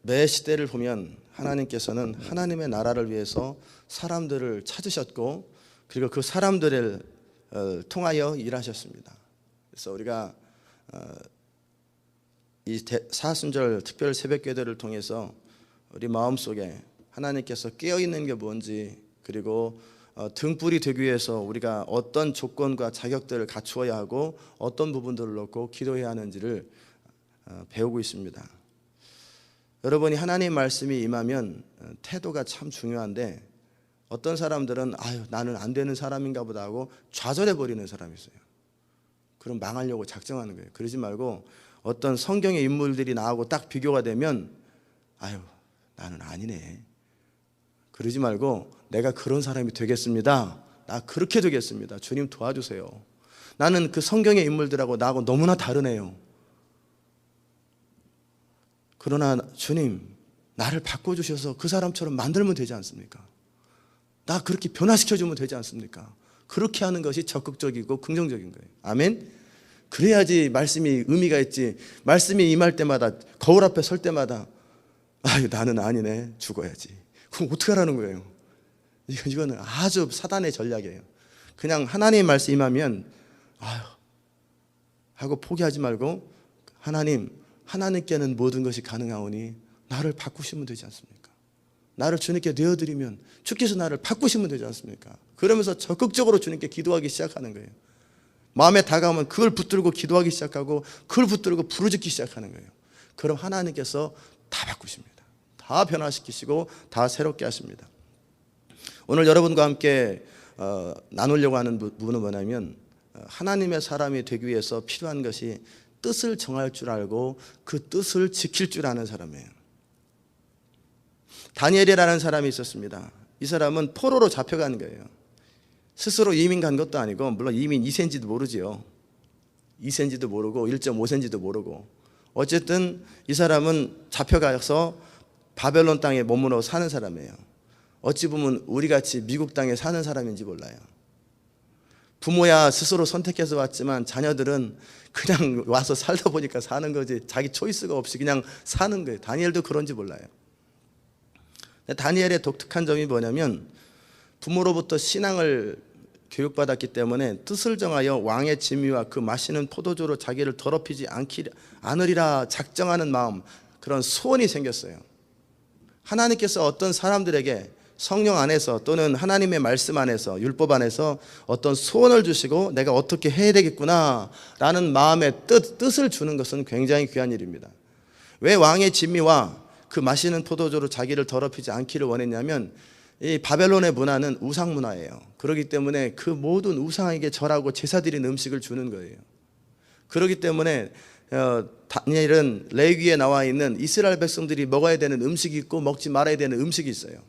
매 시대를 보면 하나님께서는 하나님의 나라를 위해서 사람들을 찾으셨고, 그리고 그 사람들을 통하여 일하셨습니다. 그래서 우리가 이 사순절 특별 새벽기도를 통해서 우리 마음속에 하나님께서 깨어있는 게 뭔지, 그리고 등불이 되기 위해서 우리가 어떤 조건과 자격들을 갖추어야 하고 어떤 부분들을 놓고 기도해야 하는지를 배우고 있습니다. 여러분이 하나님 말씀이 임하면 태도가 참 중요한데, 어떤 사람들은 나는 안 되는 사람인가 보다 하고 좌절해 버리는 사람이 있어요. 그럼 망하려고 작정하는 거예요. 그러지 말고 어떤 성경의 인물들이 나하고 딱 비교가 되면 나는 아니네, 그러지 말고 내가 그런 사람이 되겠습니다. 나 그렇게 되겠습니다. 주님 도와주세요. 나는 그 성경의 인물들하고 나하고 너무나 다르네요. 그러나 주님, 나를 바꿔주셔서 그 사람처럼 만들면 되지 않습니까? 나 그렇게 변화시켜주면 되지 않습니까? 그렇게 하는 것이 적극적이고 긍정적인 거예요. 아멘? 그래야지 말씀이 의미가 있지. 말씀이 임할 때마다, 거울 앞에 설 때마다 나는 아니네, 죽어야지. 그럼 어떻게 하라는 거예요? 이거는 아주 사단의 전략이에요. 그냥 하나님의 말씀 임하면 하고 포기하지 말고, 하나님께는 모든 것이 가능하오니 나를 바꾸시면 되지 않습니까? 나를 주님께 내어드리면 주께서 나를 바꾸시면 되지 않습니까? 그러면서 적극적으로 주님께 기도하기 시작하는 거예요. 마음에 다가오면 그걸 붙들고 기도하기 시작하고, 그걸 붙들고 부르짖기 시작하는 거예요. 그럼 하나님께서 다 바꾸십니다. 다 변화시키시고 다 새롭게 하십니다. 오늘 여러분과 함께 나누려고 하는 부분은 뭐냐면, 하나님의 사람이 되기 위해서 필요한 것이 뜻을 정할 줄 알고 그 뜻을 지킬 줄 아는 사람이에요. 다니엘이라는 사람이 있었습니다. 이 사람은 포로로 잡혀간 거예요. 스스로 이민 간 것도 아니고, 물론 이민 2세인지도 모르지요. 2세인지도 모르고 1.5세인지도 모르고, 어쨌든 이 사람은 잡혀가서 바벨론 땅에 머물러 사는 사람이에요. 어찌 보면 우리같이 미국 땅에 사는 사람인지 몰라요. 부모야 스스로 선택해서 왔지만 자녀들은 그냥 와서 살다 보니까 사는 거지, 자기 초이스가 없이 그냥 사는 거예요. 다니엘도 그런지 몰라요. 다니엘의 독특한 점이 뭐냐면, 부모로부터 신앙을 교육받았기 때문에 뜻을 정하여 왕의 진미와 그 마시는 포도주로 자기를 더럽히지 않으리라 작정하는 마음, 그런 소원이 생겼어요. 하나님께서 어떤 사람들에게 성령 안에서 또는 하나님의 말씀 안에서, 율법 안에서 어떤 소원을 주시고 내가 어떻게 해야 되겠구나 라는 마음의 뜻을 주는 것은 굉장히 귀한 일입니다. 왜 왕의 진미와 그 마시는 포도주로 자기를 더럽히지 않기를 원했냐면, 이 바벨론의 문화는 우상 문화예요. 그렇기 때문에 그 모든 우상에게 절하고 제사 드린 음식을 주는 거예요. 그렇기 때문에 다니엘은 레위기에 나와 있는 이스라엘 백성들이 먹어야 되는 음식이 있고 먹지 말아야 되는 음식이 있어요.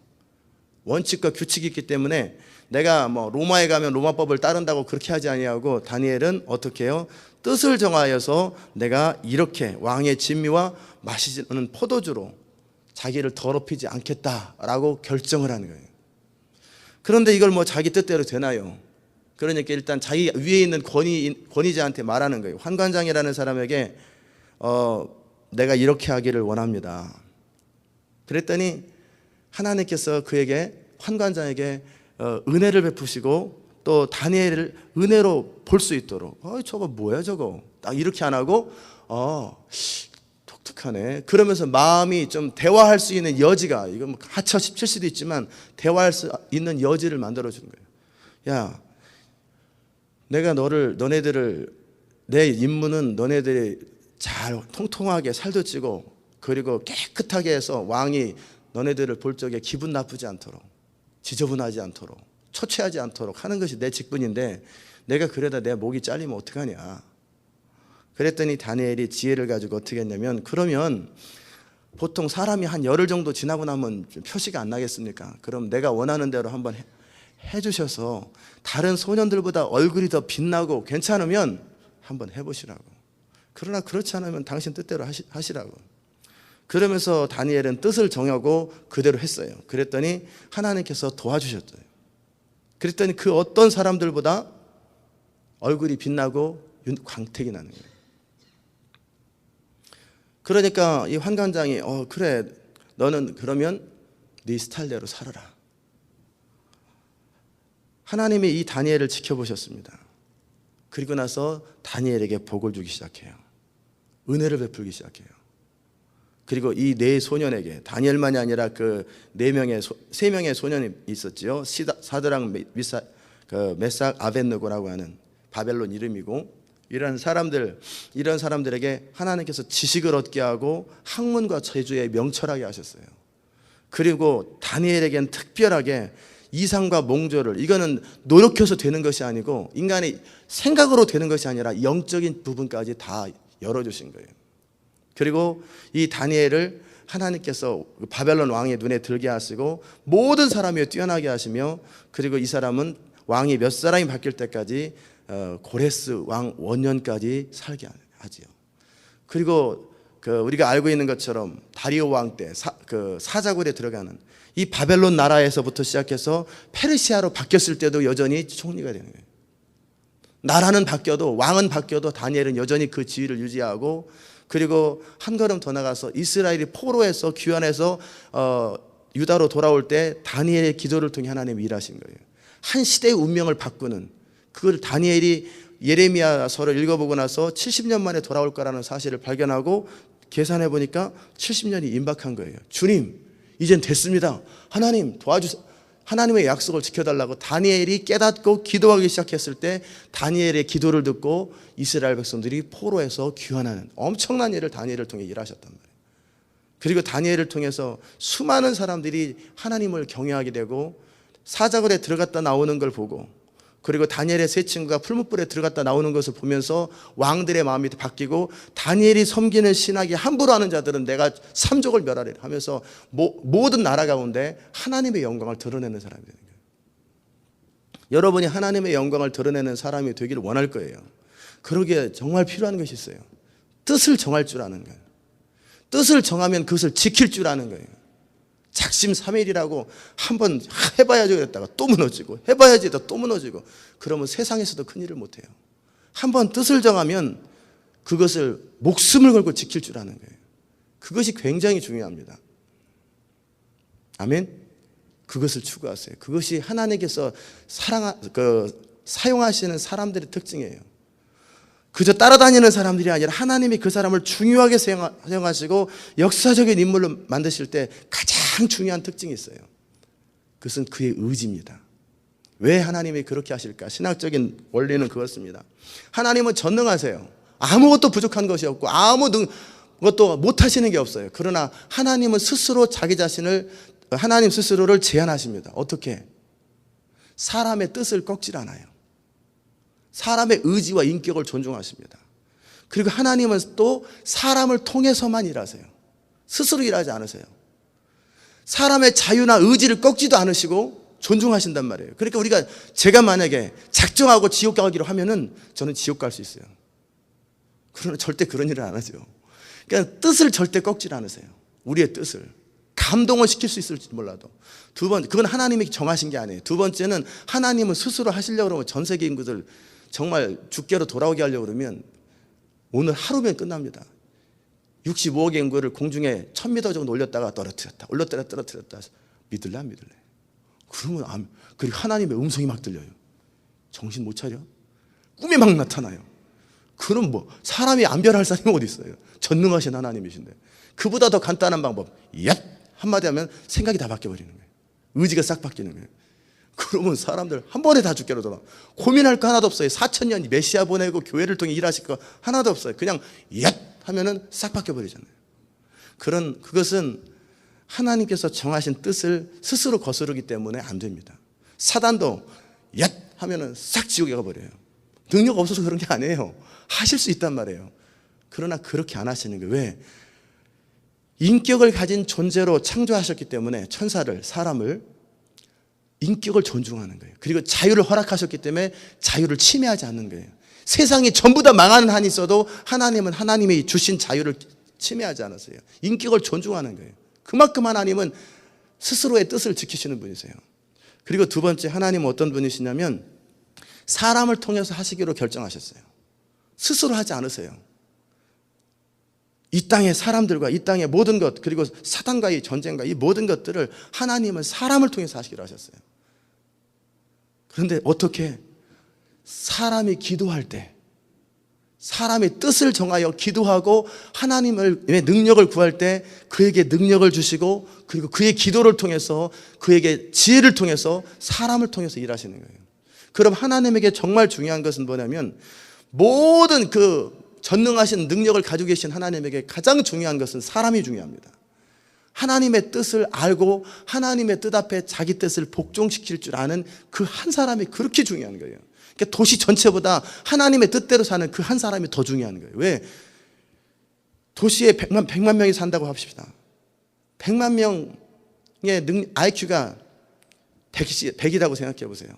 원칙과 규칙이 있기 때문에 내가 로마에 가면 로마법을 따른다고 그렇게 하지 아니하고, 다니엘은 어떻게 해요? 뜻을 정하여서 내가 이렇게 왕의 진미와 마시는 포도주로 자기를 더럽히지 않겠다라고 결정을 하는 거예요. 그런데 이걸 자기 뜻대로 되나요? 그러니까 일단 자기 위에 있는 권위자한테 말하는 거예요. 환관장이라는 사람에게 내가 이렇게 하기를 원합니다. 그랬더니 하나님께서 그에게, 환관장에게 은혜를 베푸시고, 또 다니엘을 은혜로 볼 수 있도록, 저거 뭐야 저거, 딱 이렇게 안 하고 독특하네, 그러면서 마음이 좀 대화할 수 있는 여지가, 이건 하차 17수도 있지만 대화할 수 있는 여지를 만들어 주는 거예요. 야, 내가 너네들을, 내 임무는 너네들이 잘 통통하게 살도 찌고 그리고 깨끗하게 해서 왕이 너네들을 볼 적에 기분 나쁘지 않도록, 지저분하지 않도록, 초췌하지 않도록 하는 것이 내 직분인데, 내가 그러다 내 목이 잘리면 어떡하냐. 그랬더니 다니엘이 지혜를 가지고 어떻게 했냐면, 그러면 보통 사람이 한 열흘 정도 지나고 나면 좀 표시가 안 나겠습니까? 그럼 내가 원하는 대로 한번 해주셔서 다른 소년들보다 얼굴이 더 빛나고 괜찮으면 한번 해보시라고. 그러나 그렇지 않으면 당신 뜻대로 하시라고. 그러면서 다니엘은 뜻을 정하고 그대로 했어요. 그랬더니 하나님께서 도와주셨어요. 그랬더니 그 어떤 사람들보다 얼굴이 빛나고 광택이 나는 거예요. 그러니까 이 환관장이 그래, 너는 그러면 네 스타일대로 살아라. 하나님이 이 다니엘을 지켜보셨습니다. 그리고 나서 다니엘에게 복을 주기 시작해요. 은혜를 베풀기 시작해요. 그리고 이 네 소년에게, 다니엘만이 아니라 그 세 명의 소년이 있었지요. 사드락, 메삭, 아벳느고라고 하는 바벨론 이름이고, 이런 사람들에게 하나님께서 지식을 얻게 하고 학문과 재주에 명철하게 하셨어요. 그리고 다니엘에게는 특별하게 이상과 몽조를, 이거는 노력해서 되는 것이 아니고 인간의 생각으로 되는 것이 아니라 영적인 부분까지 다 열어주신 거예요. 그리고 이 다니엘을 하나님께서 바벨론 왕의 눈에 들게 하시고 모든 사람이 뛰어나게 하시며, 그리고 이 사람은 왕이 몇 사람이 바뀔 때까지 고레스 왕 원년까지 살게 하지요. 그리고 우리가 알고 있는 것처럼 다리오 왕 때 사자굴에 들어가는 이 바벨론 나라에서부터 시작해서 페르시아로 바뀌었을 때도 여전히 총리가 되는 거예요. 나라는 바뀌어도, 왕은 바뀌어도 다니엘은 여전히 그 지위를 유지하고, 그리고 한 걸음 더 나가서 이스라엘이 포로에서 귀환해서 유다로 돌아올 때 다니엘의 기도를 통해 하나님이 일하신 거예요. 한 시대의 운명을 바꾸는, 그걸 다니엘이 예레미야서를 읽어보고 나서 70년 만에 돌아올 거라는 사실을 발견하고 계산해 보니까 70년이 임박한 거예요. 주님, 이젠 됐습니다. 하나님 도와주세요. 하나님의 약속을 지켜달라고 다니엘이 깨닫고 기도하기 시작했을 때 다니엘의 기도를 듣고 이스라엘 백성들이 포로에서 귀환하는 엄청난 일을 다니엘을 통해 일하셨단 말이에요. 그리고 다니엘을 통해서 수많은 사람들이 하나님을 경외하게 되고, 사자굴에 들어갔다 나오는 걸 보고, 그리고 다니엘의 세 친구가 풀무불에 들어갔다 나오는 것을 보면서 왕들의 마음이 바뀌고, 다니엘이 섬기는 신학이 함부로 하는 자들은 내가 삼족을 멸하리라 하면서 모든 나라 가운데 하나님의 영광을 드러내는 사람이 되는 거예요. 여러분이 하나님의 영광을 드러내는 사람이 되기를 원할 거예요. 그러기에 정말 필요한 것이 있어요. 뜻을 정할 줄 아는 거예요. 뜻을 정하면 그것을 지킬 줄 아는 거예요. 작심삼일이라고 한번 해봐야지 그랬다가 또 무너지고, 해봐야지 또 무너지고, 그러면 세상에서도 큰일을 못해요. 한번 뜻을 정하면 그것을 목숨을 걸고 지킬 줄 아는 거예요. 그것이 굉장히 중요합니다. 아멘. 그것을 추구하세요. 그것이 하나님께서 사용하시는 사람들의 특징이에요. 그저 따라다니는 사람들이 아니라 하나님이 그 사람을 중요하게 사용하시고 역사적인 인물로 만드실 때 가장 중요한 특징이 있어요. 그것은 그의 의지입니다. 왜 하나님이 그렇게 하실까? 신학적인 원리는 그렇습니다. 하나님은 전능하세요. 아무것도 부족한 것이 없고 아무것도 못하시는 게 없어요. 그러나 하나님은 스스로 하나님 스스로를 제한하십니다. 어떻게? 사람의 뜻을 꺾질 않아요. 사람의 의지와 인격을 존중하십니다. 그리고 하나님은 또 사람을 통해서만 일하세요. 스스로 일하지 않으세요. 사람의 자유나 의지를 꺾지도 않으시고 존중하신단 말이에요. 그러니까 제가 만약에 작정하고 지옥 가기로 하면은 저는 지옥 갈 수 있어요. 그러나 절대 그런 일을 안 하죠. 그러니까 뜻을 절대 꺾질 않으세요. 우리의 뜻을. 감동을 시킬 수 있을지 몰라도. 그건 하나님이 정하신 게 아니에요. 두 번째는 하나님은 스스로 하시려고 그러면 전 세계 인구들 정말 주께로 돌아오게 하려고 그러면 오늘 하루면 끝납니다. 65억의 인구를 공중에 1000m 정도 올렸다가 떨어뜨렸다. 떨어뜨렸다. 믿을래 안 믿을래? 그러면 그리고 하나님의 음성이 막 들려요. 정신 못 차려? 꿈에 막 나타나요. 그럼 사람이 안 변할 사람이 어디 있어요? 전능하신 하나님이신데. 그보다 더 간단한 방법. 한마디 하면 생각이 다 바뀌어버리는 거예요. 의지가 싹 바뀌는 거예요. 그러면 사람들 한 번에 다 주께로 돌아. 고민할 거 하나도 없어요. 4000년 메시아 보내고 교회를 통해 일하실 거 하나도 없어요. 그냥 하면은 싹 바뀌어버리잖아요. 그것은 하나님께서 정하신 뜻을 스스로 거스르기 때문에 안 됩니다. 사단도 하면은 싹 지옥에 가버려요. 능력 없어서 그런 게 아니에요. 하실 수 있단 말이에요. 그러나 그렇게 안 하시는 거예요. 왜? 인격을 가진 존재로 창조하셨기 때문에 사람을 인격을 존중하는 거예요. 그리고 자유를 허락하셨기 때문에 자유를 침해하지 않는 거예요. 세상이 전부 다 망하는 한이 있어도 하나님은 하나님이 주신 자유를 침해하지 않았어요. 인격을 존중하는 거예요. 그만큼 하나님은 스스로의 뜻을 지키시는 분이세요. 그리고 두 번째, 하나님은 어떤 분이시냐면 사람을 통해서 하시기로 결정하셨어요. 스스로 하지 않으세요. 이 땅의 사람들과 이 땅의 모든 것, 그리고 사단과의 전쟁과 이 모든 것들을 하나님은 사람을 통해서 하시기로 하셨어요. 그런데 어떻게 사람이 기도할 때, 사람의 뜻을 정하여 기도하고 하나님의 능력을 구할 때 그에게 능력을 주시고, 그리고 그의 기도를 통해서, 그에게 지혜를 통해서, 사람을 통해서 일하시는 거예요. 그럼 하나님에게 정말 중요한 것은 뭐냐면, 모든 그 전능하신 능력을 가지고 계신 하나님에게 가장 중요한 것은 사람이 중요합니다. 하나님의 뜻을 알고 하나님의 뜻 앞에 자기 뜻을 복종시킬 줄 아는 그 한 사람이 그렇게 중요한 거예요. 그러니까 도시 전체보다 하나님의 뜻대로 사는 그 한 사람이 더 중요한 거예요. 왜? 도시에 100만 명이 산다고 합시다. 100만 명의 IQ가 100이라고 생각해 보세요.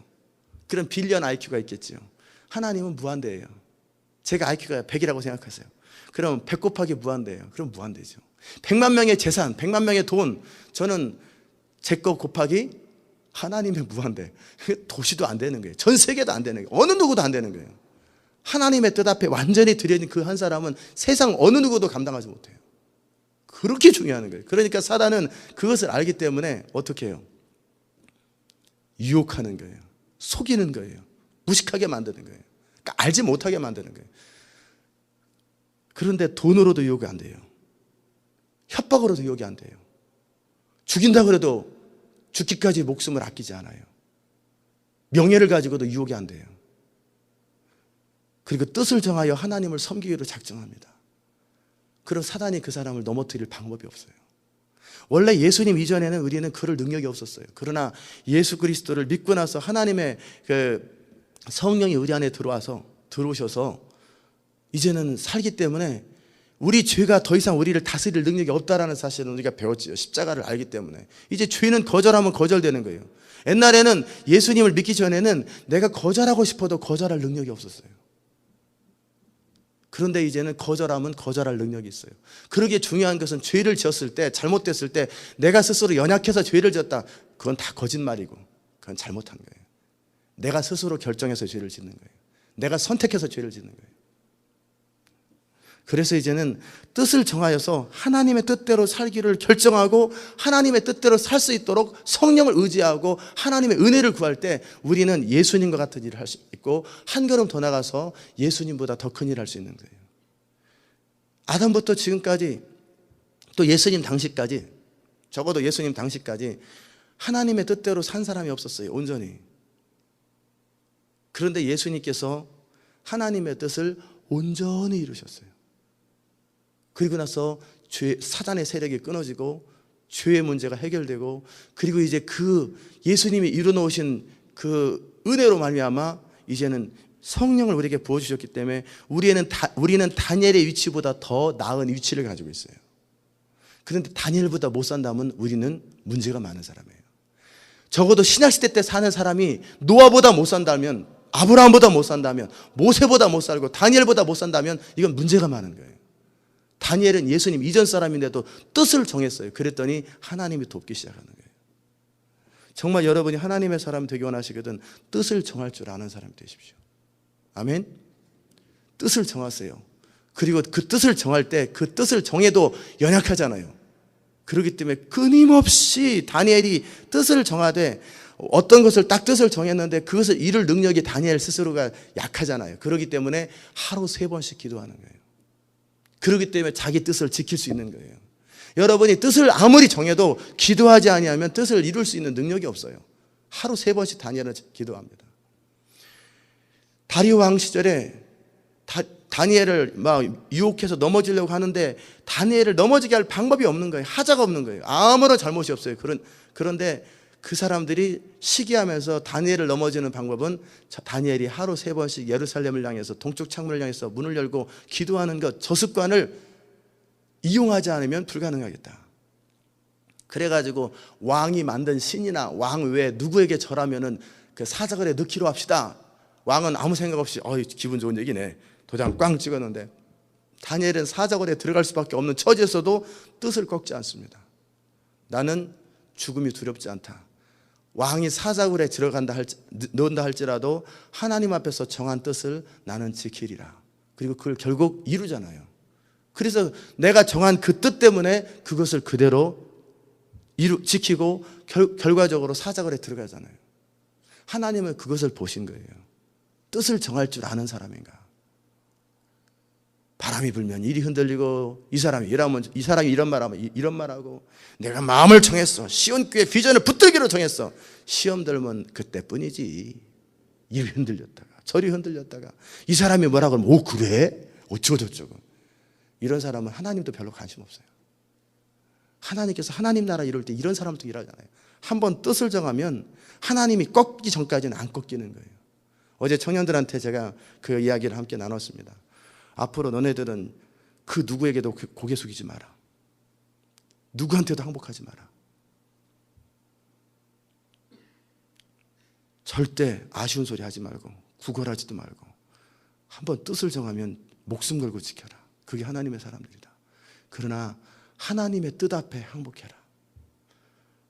그럼 빌리언 IQ가 있겠죠. 하나님은 무한대예요. 제가 IQ가 100이라고 생각하세요. 그럼 100 곱하기 무한대예요. 그럼 무한대죠. 100만 명의 재산, 100만 명의 돈, 저는 제 거 곱하기 하나님의 무한대. 도시도 안 되는 거예요. 전 세계도 안 되는 거예요. 어느 누구도 안 되는 거예요. 하나님의 뜻 앞에 완전히 드려진 그 한 사람은 세상 어느 누구도 감당하지 못해요. 그렇게 중요한 거예요. 그러니까 사단은 그것을 알기 때문에 어떻게 해요? 유혹하는 거예요. 속이는 거예요. 무식하게 만드는 거예요. 그러니까 알지 못하게 만드는 거예요. 그런데 돈으로도 유혹이 안 돼요. 협박으로도 유혹이 안 돼요. 죽인다고 해도 죽기까지 목숨을 아끼지 않아요. 명예를 가지고도 유혹이 안 돼요. 그리고 뜻을 정하여 하나님을 섬기기로 작정합니다. 그럼 사단이 그 사람을 넘어뜨릴 방법이 없어요. 원래 예수님 이전에는 우리는 그럴 능력이 없었어요. 그러나 예수 그리스도를 믿고 나서 하나님의 그 성령이 우리 안에 들어오셔서 이제는 살기 때문에 우리 죄가 더 이상 우리를 다스릴 능력이 없다라는 사실은 우리가 배웠지요. 십자가를 알기 때문에. 이제 죄는 거절하면 거절되는 거예요. 옛날에는 예수님을 믿기 전에는 내가 거절하고 싶어도 거절할 능력이 없었어요. 그런데 이제는 거절하면 거절할 능력이 있어요. 그러기에 중요한 것은 죄를 지었을 때, 잘못됐을 때 내가 스스로 연약해서 죄를 지었다. 그건 다 거짓말이고 그건 잘못한 거예요. 내가 스스로 결정해서 죄를 짓는 거예요. 내가 선택해서 죄를 짓는 거예요. 그래서 이제는 뜻을 정하여서 하나님의 뜻대로 살기를 결정하고 하나님의 뜻대로 살 수 있도록 성령을 의지하고 하나님의 은혜를 구할 때 우리는 예수님과 같은 일을 할 수 있고 한 걸음 더 나가서 예수님보다 더 큰 일을 할 수 있는 거예요. 아담부터 지금까지 또 예수님 당시까지, 적어도 예수님 당시까지 하나님의 뜻대로 산 사람이 없었어요. 온전히. 그런데 예수님께서 하나님의 뜻을 온전히 이루셨어요. 그리고 나서 사단의 세력이 끊어지고 죄의 문제가 해결되고, 그리고 이제 그 예수님이 이루어놓으신 그 은혜로 말미암아 이제는 성령을 우리에게 부어주셨기 때문에 우리는 다니엘의 위치보다 더 나은 위치를 가지고 있어요. 그런데 다니엘보다 못 산다면 우리는 문제가 많은 사람이에요. 적어도 신약시대 때 사는 사람이 노아보다 못 산다면, 아브라함보다 못 산다면, 모세보다 못 살고 다니엘보다 못 산다면 이건 문제가 많은 거예요. 다니엘은 예수님 이전 사람인데도 뜻을 정했어요. 그랬더니 하나님이 돕기 시작하는 거예요. 정말 여러분이 하나님의 사람 되기 원하시거든 뜻을 정할 줄 아는 사람이 되십시오. 아멘. 뜻을 정하세요. 그리고 그 뜻을 정할 때 그 뜻을 정해도 연약하잖아요. 그렇기 때문에 끊임없이 다니엘이 뜻을 정하되 어떤 것을 딱 뜻을 정했는데 그것을 이룰 능력이 다니엘 스스로가 약하잖아요. 그렇기 때문에 하루 3번씩 기도하는 거예요. 그렇기 때문에 자기 뜻을 지킬 수 있는 거예요. 여러분이 뜻을 아무리 정해도 기도하지 아니하면 뜻을 이룰 수 있는 능력이 없어요. 하루 3번씩 다니엘은 기도합니다. 다리오 왕 시절에 다니엘을 막 유혹해서 넘어지려고 하는데 다니엘을 넘어지게 할 방법이 없는 거예요. 하자가 없는 거예요. 아무런 잘못이 없어요. 그런데 그 사람들이 시기하면서 다니엘을 넘어지는 방법은 다니엘이 하루 3번씩 예루살렘을 향해서 동쪽 창문을 향해서 문을 열고 기도하는 것, 저 습관을 이용하지 않으면 불가능하겠다. 그래가지고 왕이 만든 신이나 왕 외에 누구에게 절하면은 그 사자굴에 넣기로 합시다. 왕은 아무 생각 없이 기분 좋은 얘기네. 도장 꽝 찍었는데 다니엘은 사자굴에 들어갈 수밖에 없는 처지에서도 뜻을 꺾지 않습니다. 나는 죽음이 두렵지 않다. 왕이 사자굴에 넣는다 할지라도 하나님 앞에서 정한 뜻을 나는 지키리라. 그리고 그걸 결국 이루잖아요. 그래서 내가 정한 그 뜻 때문에 그것을 그대로 지키고 결과적으로 사자굴에 들어가잖아요. 하나님은 그것을 보신 거예요. 뜻을 정할 줄 아는 사람인가. 바람이 불면 이리 흔들리고 이 사람이 이런 말하면 이런 말하고 내가 마음을 정했어. 시온교회 비전을 붙들기로 정했어. 시험 들면 그때뿐이지. 이리 흔들렸다가 저리 흔들렸다가 이 사람이 뭐라고 하면 오 그래? 어쩌고저쩌고. 이런 사람은 하나님도 별로 관심 없어요. 하나님께서 하나님 나라 이룰 때 이런 사람도 일하잖아요. 한번 뜻을 정하면 하나님이 꺾기 전까지는 안 꺾이는 거예요. 어제 청년들한테 제가 그 이야기를 함께 나눴습니다. 앞으로 너네들은 그 누구에게도 고개 숙이지 마라. 누구한테도 항복하지 마라. 절대 아쉬운 소리 하지 말고 구걸하지도 말고 한번 뜻을 정하면 목숨 걸고 지켜라. 그게 하나님의 사람들이다. 그러나 하나님의 뜻 앞에 항복해라.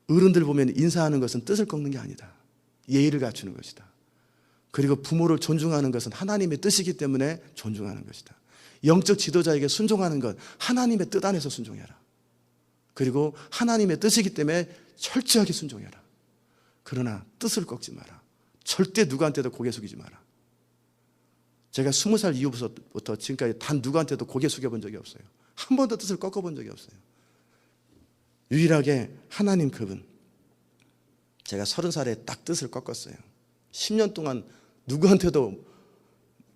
어른들 보면 인사하는 것은 뜻을 꺾는 게 아니다. 예의를 갖추는 것이다. 그리고 부모를 존중하는 것은 하나님의 뜻이기 때문에 존중하는 것이다. 영적 지도자에게 순종하는 것 하나님의 뜻 안에서 순종해라. 그리고 하나님의 뜻이기 때문에 철저하게 순종해라. 그러나 뜻을 꺾지 마라. 절대 누구한테도 고개 숙이지 마라. 제가 20살 이후부터 지금까지 단 누구한테도 고개 숙여본 적이 없어요. 한 번도 뜻을 꺾어본 적이 없어요. 유일하게 하나님 그분, 제가 30살에 딱 뜻을 꺾었어요. 10년 동안 누구한테도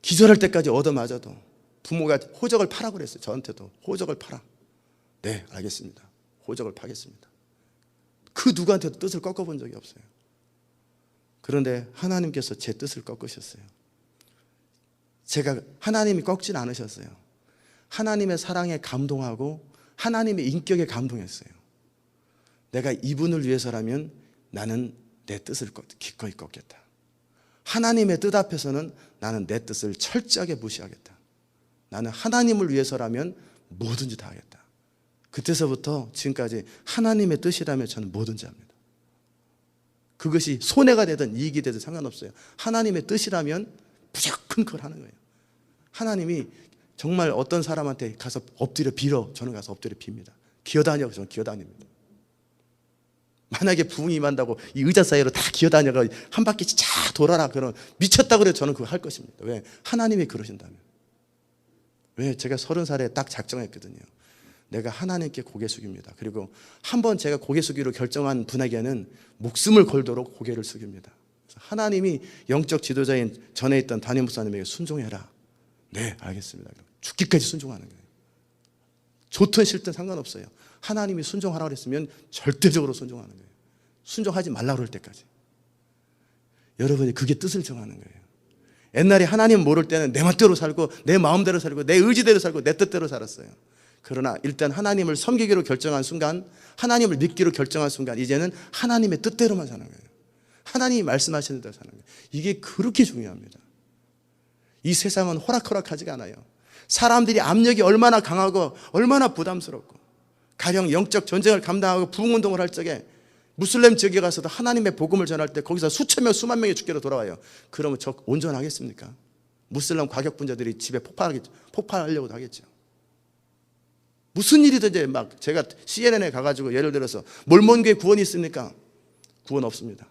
기절할 때까지 얻어맞아도 부모가 호적을 파라고 그랬어요. 저한테도 호적을 파라. 네, 알겠습니다. 호적을 파겠습니다. 그 누구한테도 뜻을 꺾어본 적이 없어요. 그런데 하나님께서 제 뜻을 꺾으셨어요. 제가 하나님이 꺾진 않으셨어요. 하나님의 사랑에 감동하고 하나님의 인격에 감동했어요. 내가 이분을 위해서라면 나는 내 뜻을 기꺼이 꺾겠다. 하나님의 뜻 앞에서는 나는 내 뜻을 철저하게 무시하겠다. 나는 하나님을 위해서라면 뭐든지 다 하겠다. 그때서부터 지금까지 하나님의 뜻이라면 저는 뭐든지 합니다. 그것이 손해가 되든 이익이 되든 상관없어요. 하나님의 뜻이라면 무조건 그걸 하는 거예요. 하나님이 정말 어떤 사람한테 가서 엎드려 빌어, 저는 가서 엎드려 빕니다. 기어다녀, 저는 기어다닙니다. 만약에 부흥이 임한다고 이 의자 사이로 다 기어다녀가 한 바퀴 쫙 돌아라 그러면 미쳤다고 그래도 저는 그거 할 것입니다. 왜? 하나님이 그러신다면. 왜? 제가 30살에 딱 작정했거든요. 내가 하나님께 고개 숙입니다. 그리고 한번 제가 고개 숙이로 결정한 분에게는 목숨을 걸도록 고개를 숙입니다. 하나님이 영적 지도자인 전에 있던 담임 목사님에게 순종해라. 네, 알겠습니다. 죽기까지 순종하는 거예요. 좋든 싫든 상관없어요. 하나님이 순종하라고 했으면 절대적으로 순종하는 거예요. 순종하지 말라고 그럴 때까지. 여러분이 그게 뜻을 정하는 거예요. 옛날에 하나님 모를 때는 내 멋대로 살고 내 마음대로 살고 내 의지대로 살고 내 뜻대로 살았어요. 그러나 일단 하나님을 섬기기로 결정한 순간, 하나님을 믿기로 결정한 순간 이제는 하나님의 뜻대로만 사는 거예요. 하나님이 말씀하시는 대로 사는 거예요. 이게 그렇게 중요합니다. 이 세상은 호락호락하지가 않아요. 사람들이 압력이 얼마나 강하고 얼마나 부담스럽고, 가령 영적 전쟁을 감당하고 부흥운동을 할 적에 무슬림 지역에 가서도 하나님의 복음을 전할 때 거기서 수천 명 수만 명이 죽게로 돌아와요. 그러면 저 온전하겠습니까? 무슬림 과격분자들이 집에 폭발하려고도 하겠죠. 무슨 일이든지 막 제가 CNN에 가가지고 예를 들어서 몰몬교회 구원이 있습니까? 구원 없습니다.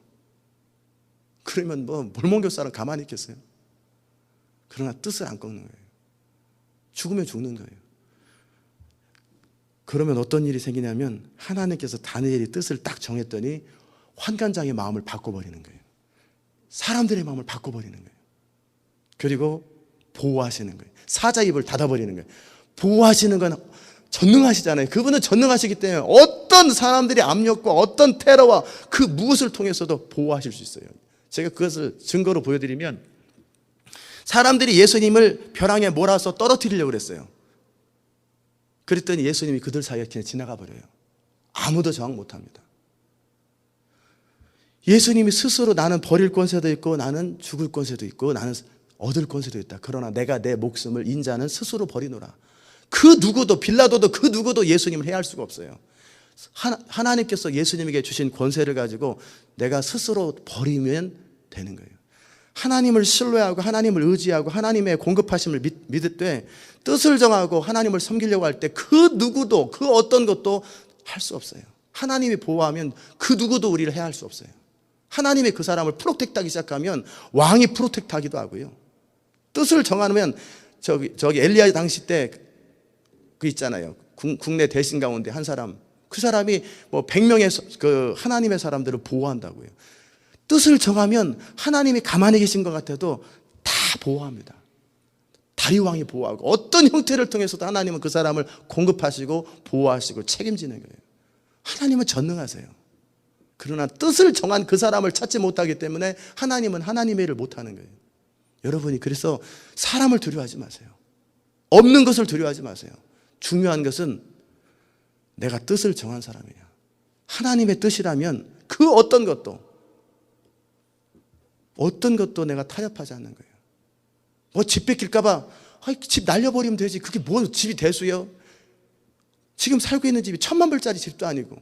그러면 뭐 몰몬교 사람 가만히 있겠어요? 그러나 뜻을 안 꺾는 거예요. 죽으면 죽는 거예요. 그러면 어떤 일이 생기냐면 하나님께서 다니엘의 뜻을 딱 정했더니 환관장의 마음을 바꿔버리는 거예요. 사람들의 마음을 바꿔버리는 거예요. 그리고 보호하시는 거예요. 사자 입을 닫아버리는 거예요. 보호하시는 건 전능하시잖아요. 그분은 전능하시기 때문에 어떤 사람들의 압력과 어떤 테러와 그 무엇을 통해서도 보호하실 수 있어요. 제가 그것을 증거로 보여드리면, 사람들이 예수님을 벼랑에 몰아서 떨어뜨리려고 그랬어요. 그랬더니 예수님이 그들 사이에 그냥 지나가 버려요. 아무도 저항 못합니다. 예수님이 스스로 나는 버릴 권세도 있고 나는 죽을 권세도 있고 나는 얻을 권세도 있다. 그러나 내가 내 목숨을 인자는 스스로 버리노라. 그 누구도, 빌라도도 그 누구도 예수님을 해할 수가 없어요. 하나님께서 예수님에게 주신 권세를 가지고 내가 스스로 버리면 되는 거예요. 하나님을 신뢰하고 하나님을 의지하고 하나님의 공급하심을 믿을 때 뜻을 정하고 하나님을 섬기려고 할 때 그 누구도 그 어떤 것도 할 수 없어요. 하나님이 보호하면 그 누구도 우리를 해할 수 없어요. 하나님이 그 사람을 프로텍트하기 시작하면 왕이 프로텍트하기도 하고요. 뜻을 정하면 저기 엘리야 당시 때 그 있잖아요. 국내 대신 가운데 한 사람, 그 사람이 뭐 100명의 그 하나님의 사람들을 보호한다고요. 뜻을 정하면 하나님이 가만히 계신 것 같아도 다 보호합니다. 다리 왕이 보호하고 어떤 형태를 통해서도 하나님은 그 사람을 공급하시고 보호하시고 책임지는 거예요. 하나님은 전능하세요. 그러나 뜻을 정한 그 사람을 찾지 못하기 때문에 하나님은 하나님의 일을 못하는 거예요. 여러분이 그래서 사람을 두려워하지 마세요. 없는 것을 두려워하지 마세요. 중요한 것은 내가 뜻을 정한 사람이냐. 하나님의 뜻이라면 그 어떤 것도 내가 타협하지 않는 거예요. 뭐 집 뺏길까 봐 집 날려버리면 되지. 그게 뭐 집이 대수요. 지금 살고 있는 집이 1000만 불짜리 집도 아니고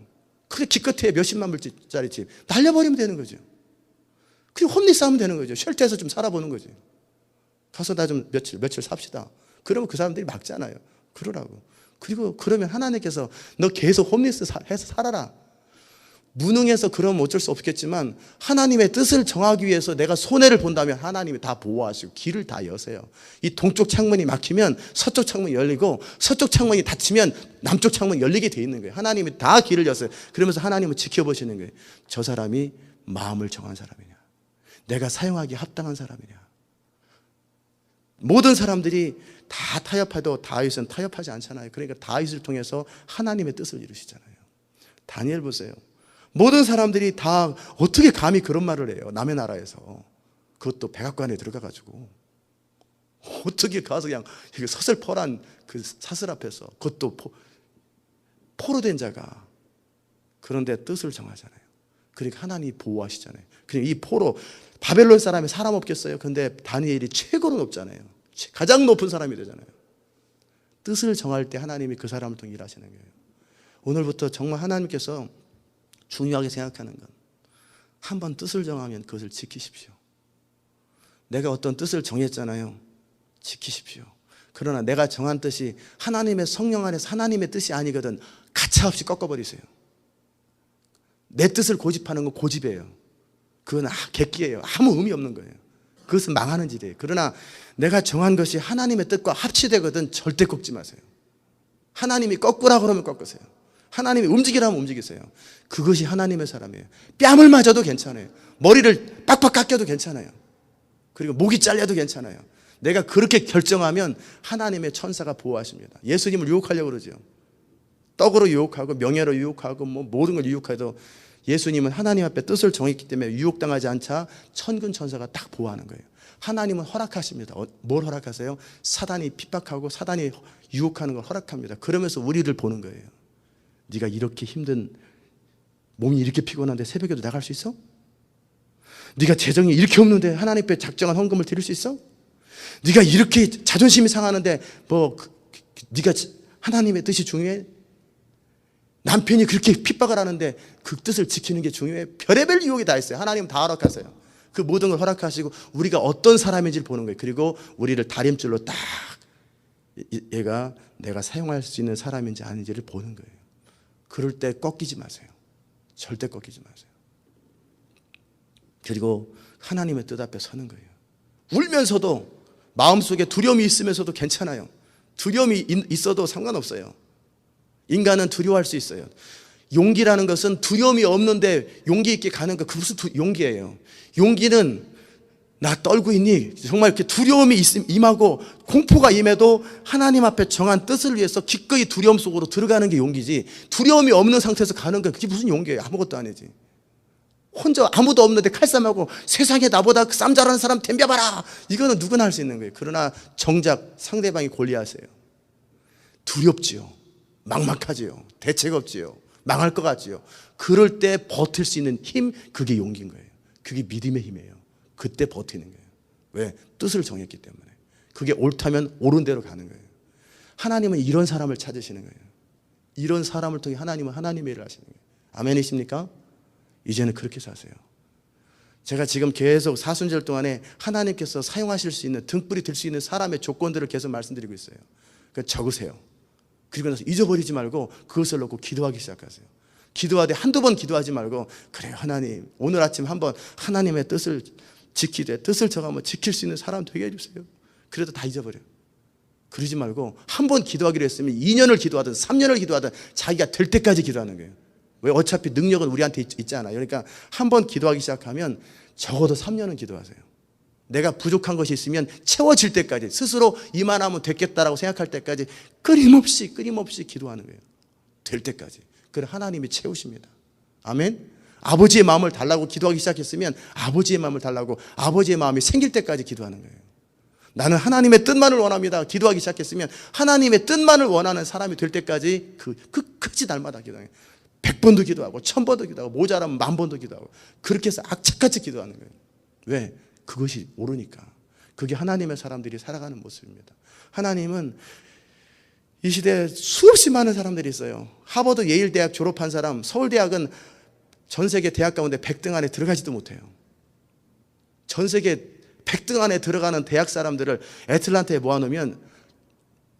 그래 기껏해 몇십만 불짜리 집 날려버리면 되는 거죠. 그리고 홈리스 하면 되는 거죠. 쉘터에서 좀 살아보는 거죠. 가서 나 좀 며칠 삽시다. 그러면 그 사람들이 막잖아요. 그러라고. 그리고 그러면 하나님께서 너 계속 홈리스 해서 살아라. 무능해서 그러면 어쩔 수 없겠지만 하나님의 뜻을 정하기 위해서 내가 손해를 본다면 하나님이 다 보호하시고 길을 다 여세요. 이 동쪽 창문이 막히면 서쪽 창문이 열리고 서쪽 창문이 닫히면 남쪽 창문이 열리게 돼 있는 거예요. 하나님이 다 길을 여세요. 그러면서 하나님은 지켜보시는 거예요. 저 사람이 마음을 정한 사람이냐, 내가 사용하기에 합당한 사람이냐. 모든 사람들이 다 타협해도 다윗은 타협하지 않잖아요. 그러니까 다윗을 통해서 하나님의 뜻을 이루시잖아요. 다니엘 보세요. 모든 사람들이 다 어떻게 감히 그런 말을 해요. 남의 나라에서. 그것도 백악관에 들어가가지고. 어떻게 가서 그냥 서슬퍼란 그 사슬 앞에서. 그것도 포로 된 자가. 그런데 뜻을 정하잖아요. 그러니까 하나님이 보호하시잖아요. 그냥 이 포로, 바벨론 사람이 사람 없겠어요? 근데 다니엘이 최고로 높잖아요. 가장 높은 사람이 되잖아요. 뜻을 정할 때 하나님이 그 사람을 통해 일하시는 거예요. 오늘부터 정말 하나님께서 중요하게 생각하는 건 한번 뜻을 정하면 그것을 지키십시오. 내가 어떤 뜻을 정했잖아요. 지키십시오. 그러나 내가 정한 뜻이 하나님의 성령 안에서 하나님의 뜻이 아니거든 가차없이 꺾어버리세요. 내 뜻을 고집하는 건 고집이에요. 그건 객기예요. 아무 의미 없는 거예요. 그것은 망하는 일이에요. 그러나 내가 정한 것이 하나님의 뜻과 합치되거든 절대 꺾지 마세요. 하나님이 꺾으라 그러면 꺾으세요. 하나님이 움직이라면 움직이세요. 그것이 하나님의 사람이에요. 뺨을 맞아도 괜찮아요. 머리를 빡빡 깎여도 괜찮아요. 그리고 목이 잘려도 괜찮아요. 내가 그렇게 결정하면 하나님의 천사가 보호하십니다. 예수님을 유혹하려고 그러죠. 떡으로 유혹하고 명예로 유혹하고 뭐 모든 걸 유혹해도 예수님은 하나님 앞에 뜻을 정했기 때문에 유혹당하지 않자 천군 천사가 딱 보호하는 거예요. 하나님은 허락하십니다. 뭘 허락하세요? 사단이 핍박하고 사단이 유혹하는 걸 허락합니다. 그러면서 우리를 보는 거예요. 네가 이렇게 힘든, 몸이 이렇게 피곤한데 새벽에도 나갈 수 있어? 네가 재정이 이렇게 없는데 하나님 앞에 작정한 헌금을 드릴 수 있어? 네가 이렇게 자존심이 상하는데 네가 하나님의 뜻이 중요해? 남편이 그렇게 핍박을 하는데 그 뜻을 지키는 게 중요해? 별의별 유혹이 다 있어요. 하나님은 다 허락하세요. 그 모든 걸 허락하시고 우리가 어떤 사람인지를 보는 거예요. 그리고 우리를 다림줄로 딱 얘가 내가 사용할 수 있는 사람인지 아닌지를 보는 거예요. 그럴 때 꺾이지 마세요. 절대 꺾이지 마세요. 그리고 하나님의 뜻 앞에 서는 거예요. 울면서도 마음속에 두려움이 있으면서도 괜찮아요. 두려움이 있어도 상관없어요. 인간은 두려워할 수 있어요. 용기라는 것은 두려움이 없는데 용기 있게 가는 거, 그 무슨 용기예요. 용기는 나 떨고 있니? 정말 이렇게 두려움이 임하고 공포가 임해도 하나님 앞에 정한 뜻을 위해서 기꺼이 두려움 속으로 들어가는 게 용기지, 두려움이 없는 상태에서 가는 거 그게 무슨 용기예요. 아무것도 아니지. 혼자 아무도 없는데 칼싸움하고 세상에 나보다 쌈 잘하는 사람 덤벼봐라, 이거는 누구나 할 수 있는 거예요. 그러나 정작 상대방이 골리앗이에요. 두렵지요. 막막하지요. 대책 없지요. 망할 것 같지요. 그럴 때 버틸 수 있는 힘, 그게 용기인 거예요. 그게 믿음의 힘이에요. 그때 버티는 거예요. 왜? 뜻을 정했기 때문에. 그게 옳다면 옳은 대로 가는 거예요. 하나님은 이런 사람을 찾으시는 거예요. 이런 사람을 통해 하나님은 하나님의 일을 하시는 거예요. 아멘이십니까? 이제는 그렇게 사세요. 제가 지금 계속 사순절 동안에 하나님께서 사용하실 수 있는, 등불이 될 수 있는 사람의 조건들을 계속 말씀드리고 있어요. 그러니까 적으세요. 그리고 나서 잊어버리지 말고 그것을 놓고 기도하기 시작하세요. 기도하되 한두 번 기도하지 말고, 그래요 하나님, 오늘 아침 한번 하나님의 뜻을 지키되 뜻을 정하면 지킬 수 있는 사람 되게 해주세요. 그래도 다 잊어버려요. 그러지 말고 한 번 기도하기로 했으면 2년을 기도하든 3년을 기도하든 자기가 될 때까지 기도하는 거예요. 왜? 어차피 능력은 우리한테 있잖아요. 그러니까 한 번 기도하기 시작하면 적어도 3년은 기도하세요. 내가 부족한 것이 있으면 채워질 때까지, 스스로 이만하면 됐겠다라고 생각할 때까지 끊임없이 기도하는 거예요. 될 때까지. 그래 하나님이 채우십니다. 아멘. 아버지의 마음을 달라고 기도하기 시작했으면 아버지의 마음을 달라고, 아버지의 마음이 생길 때까지 기도하는 거예요. 나는 하나님의 뜻만을 원합니다. 기도하기 시작했으면 하나님의 뜻만을 원하는 사람이 될 때까지 끝까지 날마다 기도해요. 100번도 기도하고 1000번도 기도하고 모자라면 10,000번도 기도하고, 그렇게 해서 악착같이 기도하는 거예요. 왜? 그것이 옳으니까. 그게 하나님의 사람들이 살아가는 모습입니다. 하나님은 이 시대에 수없이 많은 사람들이 있어요. 하버드 예일 대학 졸업한 사람, 서울대학은 전 세계 대학 가운데 100등 안에 들어가지도 못해요. 전 세계 100등 안에 들어가는 대학 사람들을 애틀란타에 모아놓으면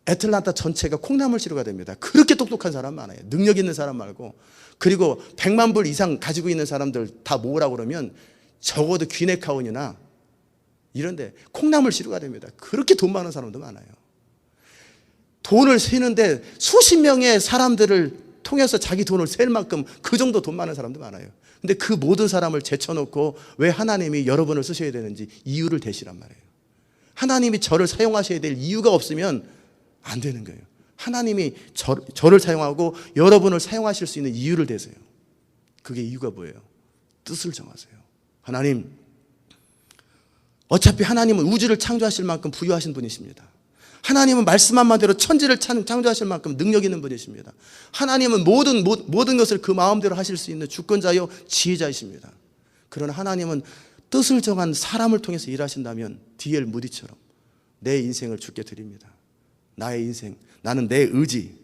애틀란타 전체가 콩나물시루가 됩니다. 그렇게 똑똑한 사람 많아요. 능력 있는 사람 말고. 그리고 100만 불 이상 가지고 있는 사람들 다 모으라고 그러면 적어도 귀네카운이나 이런데 콩나물시루가 됩니다. 그렇게 돈 많은 사람도 많아요. 돈을 세는데 수십 명의 사람들을 통해서 자기 돈을 셀 만큼 그 정도 돈 많은 사람도 많아요. 근데 그 모든 사람을 제쳐놓고 왜 하나님이 여러분을 쓰셔야 되는지 이유를 대시란 말이에요. 하나님이 저를 사용하셔야 될 이유가 없으면 안 되는 거예요. 하나님이 저를 사용하고 여러분을 사용하실 수 있는 이유를 대세요. 그게 이유가 뭐예요? 뜻을 정하세요. 하나님, 어차피 하나님은 우주를 창조하실 만큼 부유하신 분이십니다. 하나님은 말씀 한마디로 천지를 창조하실 만큼 능력 있는 분이십니다. 하나님은 모든 것을 그 마음대로 하실 수 있는 주권자요 지혜자이십니다. 그러나 하나님은 뜻을 정한 사람을 통해서 일하신다면 D.L. 무디처럼 내 인생을 주께 드립니다. 나의 인생, 나는 내 의지,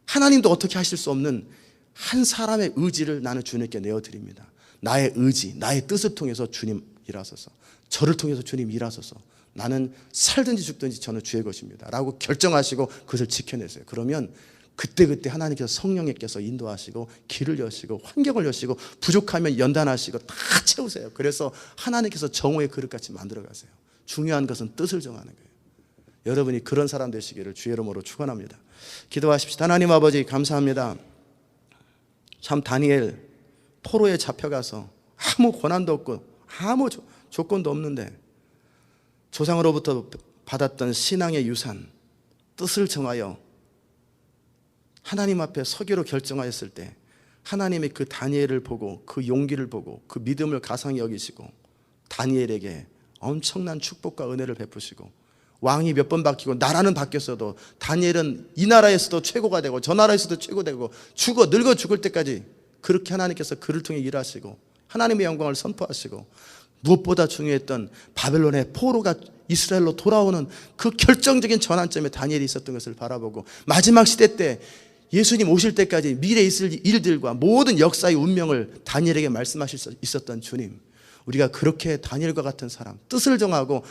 하나님도 어떻게 하실 수 없는 한 사람의 의지를 나는 주님께 내어드립니다. 나의 의지, 나의 뜻을 통해서 주님 일하소서, 저를 통해서 주님 일하소서, 나는 살든지 죽든지 저는 주의 것입니다 라고 결정하시고 그것을 지켜내세요. 그러면 그때 하나님께서 성령님께서 인도하시고 길을 여시고 환경을 여시고 부족하면 연단하시고 다 채우세요. 그래서 하나님께서 정오의 그릇같이 만들어 가세요. 중요한 것은 뜻을 정하는 거예요. 여러분이 그런 사람 되시기를 주의 이름으로 축원합니다. 기도하십시다. 하나님 아버지 감사합니다. 참 다니엘 포로에 잡혀가서 아무 권한도 없고 아무 조건도 없는데 조상으로부터 받았던 신앙의 유산, 뜻을 정하여 하나님 앞에 서기로 결정하였을 때 하나님이 그 다니엘을 보고 그 용기를 보고 그 믿음을 가상히 여기시고 다니엘에게 엄청난 축복과 은혜를 베푸시고 왕이 몇 번 바뀌고 나라는 바뀌었어도 다니엘은 이 나라에서도 최고가 되고 저 나라에서도 최고 되고 늙어 죽을 때까지 그렇게 하나님께서 그를 통해 일하시고 하나님의 영광을 선포하시고 무엇보다 중요했던 바벨론의 포로가 이스라엘로 돌아오는 그 결정적인 전환점에 다니엘이 있었던 것을 바라보고 마지막 시대 때 예수님 오실 때까지 미래에 있을 일들과 모든 역사의 운명을 다니엘에게 말씀하실 수 있었던 주님, 우리가 그렇게 다니엘과 같은 사람, 뜻을 정하고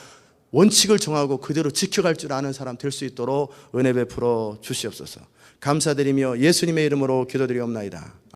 원칙을 정하고 그대로 지켜갈 줄 아는 사람 될 수 있도록 은혜 베풀어 주시옵소서. 감사드리며 예수님의 이름으로 기도드리옵나이다.